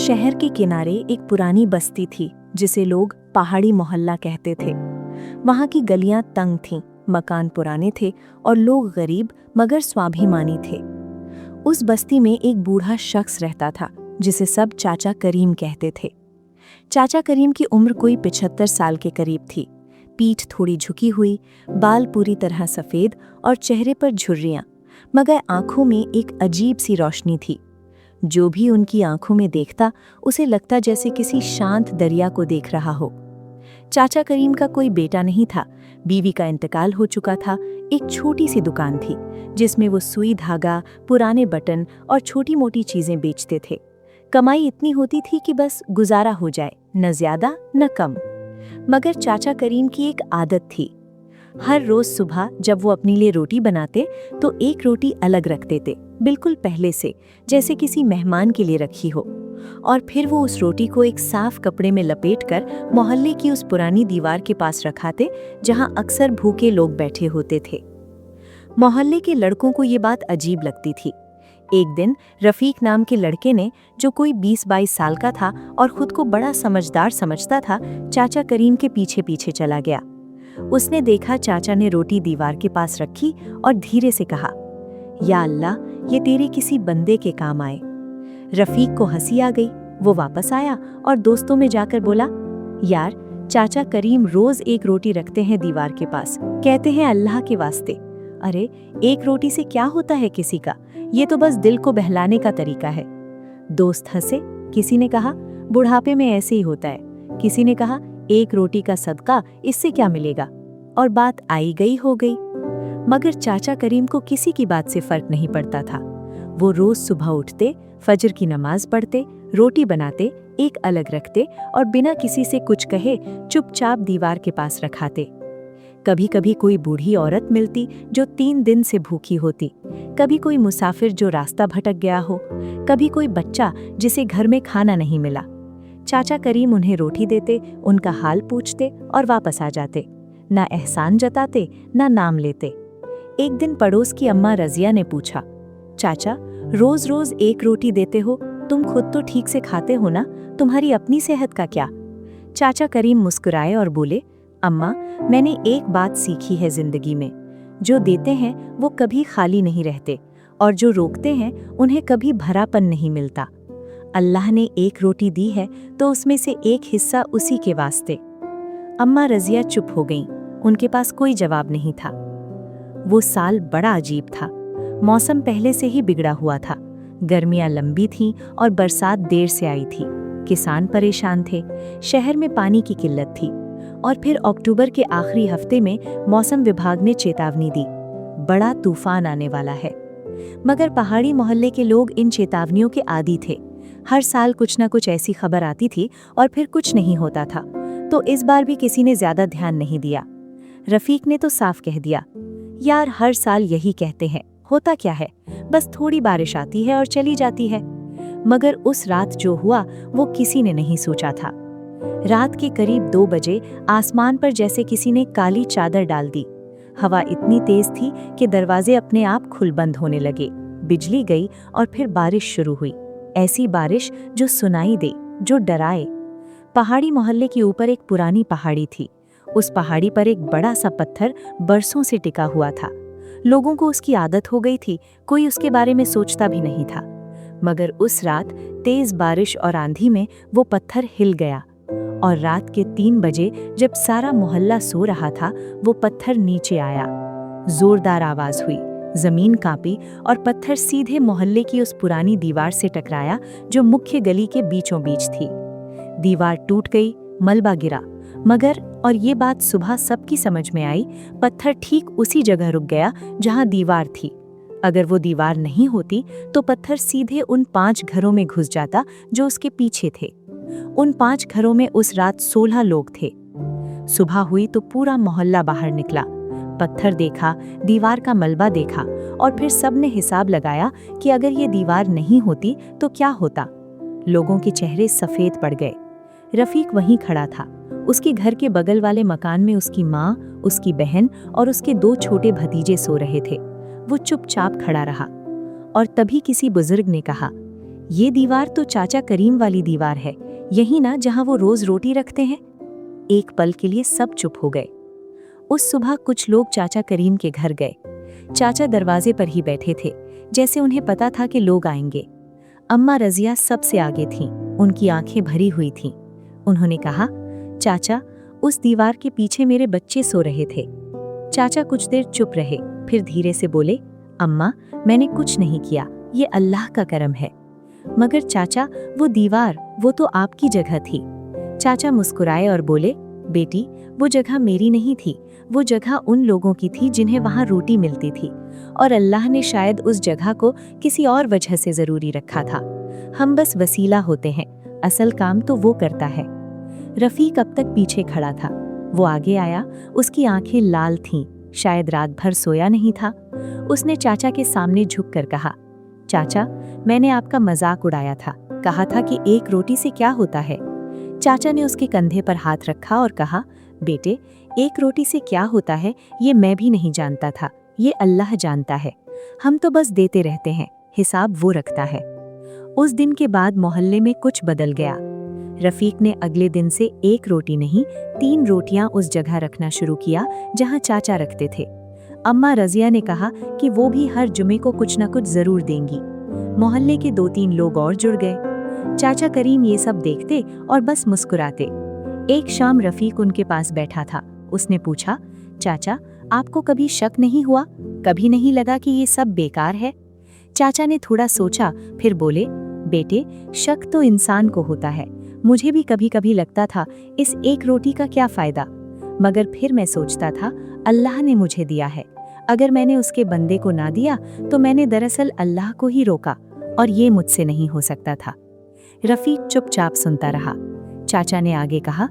शहर के किनारे एक पुरानी बस्ती थी जिसे लोग पहाड़ी मोहल्ला कहते थे। वहाँ की गलियां तंग थीं, मकान पुराने थे और लोग गरीब मगर स्वाभिमानी थे। उस बस्ती में एक बूढ़ा शख्स रहता था जिसे सब चाचा करीम कहते थे। चाचा करीम की उम्र कोई 75 साल के करीब थी। पीठ थोड़ी झुकी हुई, बाल पूरी तरह सफ़ेद और चेहरे पर झुर्रियाँ, मगर आंखों में एक अजीब सी रोशनी थी। जो भी उनकी आंखों में देखता उसे लगता जैसे किसी शांत दरिया को देख रहा हो। चाचा करीम का कोई बेटा नहीं था, बीवी का इंतकाल हो चुका था। एक छोटी सी दुकान थी जिसमें वो सुई धागा, पुराने बटन और छोटी मोटी चीजें बेचते थे। कमाई इतनी होती थी कि बस गुजारा हो जाए, न ज्यादा न कम। मगर चाचा करीम की एक आदत थी। हर रोज सुबह जब वो अपने लिए रोटी बनाते तो एक रोटी अलग रख देते, बिल्कुल पहले से, जैसे किसी मेहमान के लिए रखी हो। और फिर वो उस रोटी को एक साफ कपड़े में लपेटकर मोहल्ले की उस पुरानी दीवार के पास रखाते जहां अक्सर भूखे लोग बैठे होते थे। मोहल्ले के लड़कों को ये बात अजीब लगती थी। एक दिन रफीक नाम के लड़के ने, जो कोई 20-22 साल का था और खुद को बड़ा समझदार समझता था, चाचा करीम के पीछे पीछे चला गया। उसने देखा चाचा ने रोटी दीवार के पास रखी और धीरे से कहा, या अल्लाह, ये तेरे किसी बंदे के काम आए। रफीक को हंसी आ गई। वो वापस आया और दोस्तों में जाकर बोला, यार, चाचा करीम रोज एक रोटी रखते हैं दीवार के पास, कहते हैं अल्लाह के वास्ते। अरे, एक रोटी से क्या होता है किसी का, ये तो बस दिल को बहलाने का तरीका है। दोस्त हंसे। किसी ने कहा, बुढ़ापे में ऐसे ही होता है। किसी ने कहा, एक रोटी का सदका, इससे क्या मिलेगा। और बात आई गई हो गई। मगर चाचा करीम को किसी की बात से फर्क नहीं पड़ता था। वो रोज सुबह उठते, फजर की नमाज पढ़ते, रोटी बनाते, एक अलग रखते और बिना किसी से कुछ कहे चुपचाप दीवार के पास रखाते। कभी कभी कोई बूढ़ी औरत मिलती जो 3 दिन से भूखी होती, कभी कोई मुसाफिर जो रास्ता भटक गया हो, कभी कोई बच्चा जिसे घर में खाना नहीं मिला। चाचा करीम उन्हें रोटी देते, उनका हाल पूछते और वापस आ जाते। ना एहसान जताते, ना नाम लेते। एक दिन पड़ोस की अम्मा रजिया ने पूछा, चाचा, रोज रोज एक रोटी देते हो, तुम खुद तो ठीक से खाते हो ना, तुम्हारी अपनी सेहत का क्या। चाचा करीम मुस्कुराए और बोले, अम्मा, मैंने एक बात सीखी है जिंदगी में, जो देते हैं वो कभी खाली नहीं रहते और जो रोकते हैं उन्हें कभी भरापन नहीं मिलता। अल्लाह ने एक रोटी दी है तो उसमें से एक हिस्सा उसी के वास्ते। अम्मा रजिया चुप हो गईं, उनके पास कोई जवाब नहीं था। वो साल बड़ा अजीब था। मौसम पहले से ही बिगड़ा हुआ था। गर्मियां लंबी थीं और बरसात देर से आई थी। किसान परेशान थे, शहर में पानी की किल्लत थी। और फिर अक्टूबर के आखिरी हफ्ते में मौसम विभाग ने चेतावनी दी, बड़ा तूफान आने वाला है। मगर पहाड़ी मोहल्ले के लोग इन चेतावनियों के आदी थे। हर साल कुछ न कुछ ऐसी खबर आती थी और फिर कुछ नहीं होता था। तो इस बार भी किसी ने ज्यादा ध्यान नहीं दिया। रफीक ने तो साफ कह दिया, यार, हर साल यही कहते हैं, होता क्या है, बस थोड़ी बारिश आती है और चली जाती है। मगर उस रात जो हुआ वो किसी ने नहीं सोचा था। रात के करीब 2 बजे आसमान पर जैसे किसी ने काली चादर डाल दी। हवा इतनी तेज थी कि दरवाजे अपने आप खुल बंद होने लगे। बिजली गई और फिर बारिश शुरू हुई। ऐसी बारिश जो सुनाई दे, जो डराए। पहाड़ी मोहल्ले के ऊपर एक पुरानी पहाड़ी थी। उस पहाड़ी पर एक बड़ा सा पत्थर बरसों से टिका हुआ था। लोगों को उसकी आदत हो गई थी, कोई उसके बारे में सोचता भी नहीं था। मगर उस रात तेज बारिश और आंधी में वो पत्थर हिल गया और रात के 3 बजे जब सारा मोहल्ला सो रहा था, वो पत्थर नीचे आया। जोरदार आवाज हुई, जमीन कांपी और पत्थर सीधे मोहल्ले की उस पुरानी दीवार से टकराया जो मुख्य गली के बीचों बीच थी। दीवार टूट गई, मलबा गिरा, मगर, और ये बात सुबह सबकी समझ में आई, पत्थर ठीक उसी जगह रुक गया जहां दीवार थी। अगर वो दीवार नहीं होती तो पत्थर सीधे उन 5 घरों में घुस जाता जो उसके पीछे थे। उन 5 घरों में उस रात 16 लोग थे। सुबह हुई तो पूरा मोहल्ला बाहर निकला। पत्थर देखा, दीवार का मलबा देखा और फिर सबने हिसाब लगाया कि अगर ये दीवार नहीं होती तो क्या होता। लोगों के चेहरे सफेद पड़ गए। रफीक वहीं खड़ा था। उसके घर के बगल वाले मकान में उसकी माँ, उसकी बहन और उसके 2 छोटे भतीजे सो रहे थे। वो चुपचाप खड़ा रहा और तभी किसी बुजुर्ग ने कहा, ये दीवार तो चाचा करीम वाली दीवार है, यही ना जहां वो रोज रोटी रखते हैं। एक पल के लिए सब चुप हो गए। उस सुबह कुछ लोग चाचा करीम के घर गए। चाचा दरवाजे पर ही बैठे थे, जैसे उन्हें पता था कि लोग आएंगे। अम्मा रजिया सबसे आगे थीं, उनकी आंखें भरी हुई थीं। उन्होंने कहा, चाचा, उस दीवार के पीछे मेरे बच्चे सो रहे थे। चाचा कुछ देर चुप रहे, फिर धीरे से बोले, अम्मा, मैंने कुछ नहीं किया, ये अल्लाह का करम है। मगर चाचा, वो दीवार, वो तो आपकी जगह थी। चाचा मुस्कुराए और बोले, बेटी, वो जगह मेरी नहीं थी, वो जगह उन लोगों की थी जिन्हें वहाँ रोटी मिलती थी, और अल्लाह ने शायद उस जगह को किसी और वजह से जरूरी रखा था। हम बस वसीला होते हैं, असल काम तो वो करता है। रफीक अब तक पीछे खड़ा था। वो आगे आया, उसकी आंखें लाल थीं, शायद रात भर सोया नहीं था। उसने चाचा के सामने झुककर कहा, चाचा, मैंने आपका मजाक उड़ाया था, कहा था कि एक रोटी से क्या होता है। चाचा ने उसके कंधे पर हाथ रखा और कहा, बेटे, एक रोटी से क्या होता है ये मैं भी नहीं जानता था, ये अल्लाह जानता है। हम तो बस देते रहते हैं, हिसाब वो रखता है। उस दिन के बाद मोहल्ले में कुछ बदल गया। रफीक ने अगले दिन से एक रोटी नहीं, 3 रोटियां उस जगह रखना शुरू किया जहां चाचा रखते थे। अम्मा रजिया ने कहा कि वो भी हर जुमे को कुछ न कुछ जरूर देंगी। मोहल्ले के 2-3 लोग और जुड़ गए। चाचा करीम ये सब देखते और बस मुस्कुराते। एक शाम रफीक उनके पास बैठा था। उसने पूछा, चाचा, आपको कभी शक नहीं हुआ, कभी नहीं लगा कि ये सब बेकार है? चाचा ने थोड़ा सोचा, फिर बोले, बेटे, शक तो इंसान को होता है। मुझे भी कभी कभी लगता था इस एक रोटी का क्या फायदा, मगर फिर मैं सोचता था अल्लाह ने मुझे दिया है, अगर मैंने उसके बंदे को ना दिया तो मैंने दरअसल अल्लाह को ही रोका, और ये मुझसे नहीं हो सकता था। रफीक चुपचाप सुनता रहा। चाचा ने आगे कहा,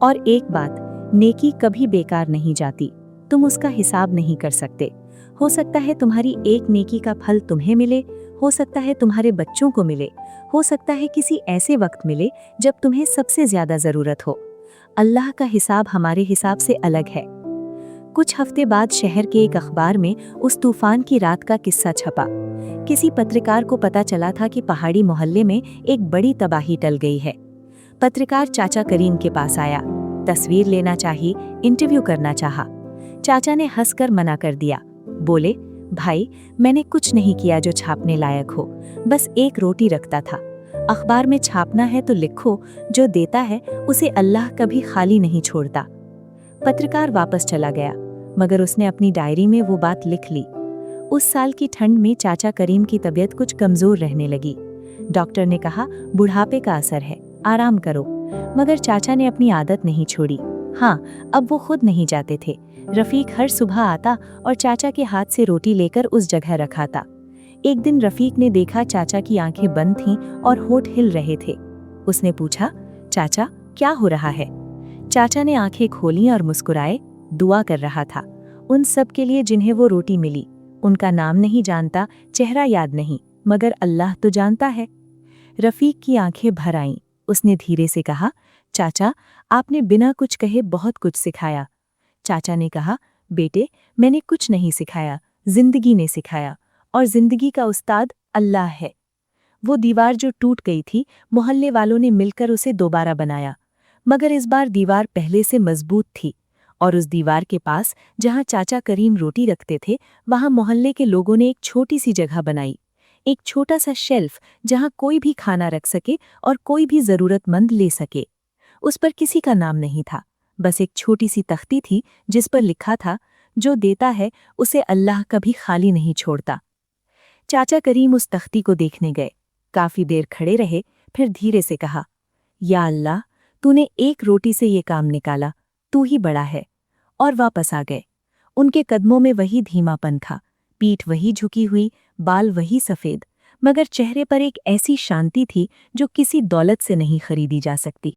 और एक बात, नेकी कभी बेकार नहीं जाती, तुम उसका हिसाब नहीं कर सकते। हो सकता है तुम्हारी एक नेकी का फल तुम्हें मिले, हो सकता है तुम्हारे बच्चों को मिले, हो सकता है किसी ऐसे वक्त मिले जब तुम्हें सबसे ज्यादा जरूरत हो। अल्लाह का हिसाब हमारे हिसाब से अलग है। कुछ हफ्ते बाद शहर के एक अखबार में उस तूफान की रात का किस्सा छपा। किसी पत्रकार को पता चला था कि पहाड़ी मोहल्ले में एक बड़ी तबाही टल गई है। पत्रकार चाचा करीम के पास आया, तस्वीर लेना चाही, इंटरव्यू करना चाहा। चाचा ने हंसकर मना कर दिया, बोले, भाई, मैंने कुछ नहीं किया जो छापने लायक हो, बस एक रोटी रखता था। अखबार में छापना है तो लिखो, जो देता है उसे अल्लाह कभी खाली नहीं छोड़ता। पत्रकार वापस चला गया, मगर उसने अपनी डायरी में वो बात लिख ली। उस साल की ठंड में चाचा करीम की तबीयत कुछ कमजोर रहने लगी। डॉक्टर ने कहा, बुढ़ापे का असर है, आराम करो। मगर चाचा ने अपनी आदत नहीं छोड़ी। हाँ, अब वो खुद नहीं जाते थे। रफीक हर सुबह आता और चाचा के हाथ से रोटी लेकर उस जगह रखाता। एक दिन रफीक ने देखा चाचा की आंखें बंद थीं और होठ हिल रहे थे। उसने पूछा, चाचा, क्या हो रहा है? चाचा ने आंखें खोलीं और मुस्कुराए, दुआ कर रहा था उन सब के लिए जिन्हें वो रोटी मिली। उनका नाम नहीं जानता, चेहरा याद नहीं, मगर अल्लाह तो जानता है। रफीक की आंखें भर आईं। उसने धीरे से कहा, चाचा, आपने बिना कुछ कहे बहुत कुछ सिखाया। चाचा ने कहा, बेटे, मैंने कुछ नहीं सिखाया, जिंदगी ने सिखाया, और जिंदगी का उस्ताद अल्लाह है। वो दीवार जो टूट गई थी, मोहल्ले वालों ने मिलकर उसे दोबारा बनाया, मगर इस बार दीवार पहले से मजबूत थी। और उस दीवार के पास जहां चाचा करीम रोटी रखते थे, वहां मोहल्ले के लोगों ने एक छोटी सी जगह बनाई, एक छोटा सा शेल्फ जहां कोई भी खाना रख सके और कोई भी जरूरतमंद ले सके। उस पर किसी का नाम नहीं था, बस एक छोटी सी तख्ती थी जिस पर लिखा था, जो देता है उसे अल्लाह कभी खाली नहीं छोड़ता। चाचा करीम उस तख्ती को देखने गए, काफी देर खड़े रहे, फिर धीरे से कहा, या अल्लाह, तूने एक रोटी से ये काम निकाला, तू ही बड़ा है। और वापस आ गए। उनके कदमों में वही धीमापन था, पीठ वही झुकी हुई, बाल वही सफेद, मगर चेहरे पर एक ऐसी शांति थी जो किसी दौलत से नहीं खरीदी जा सकती।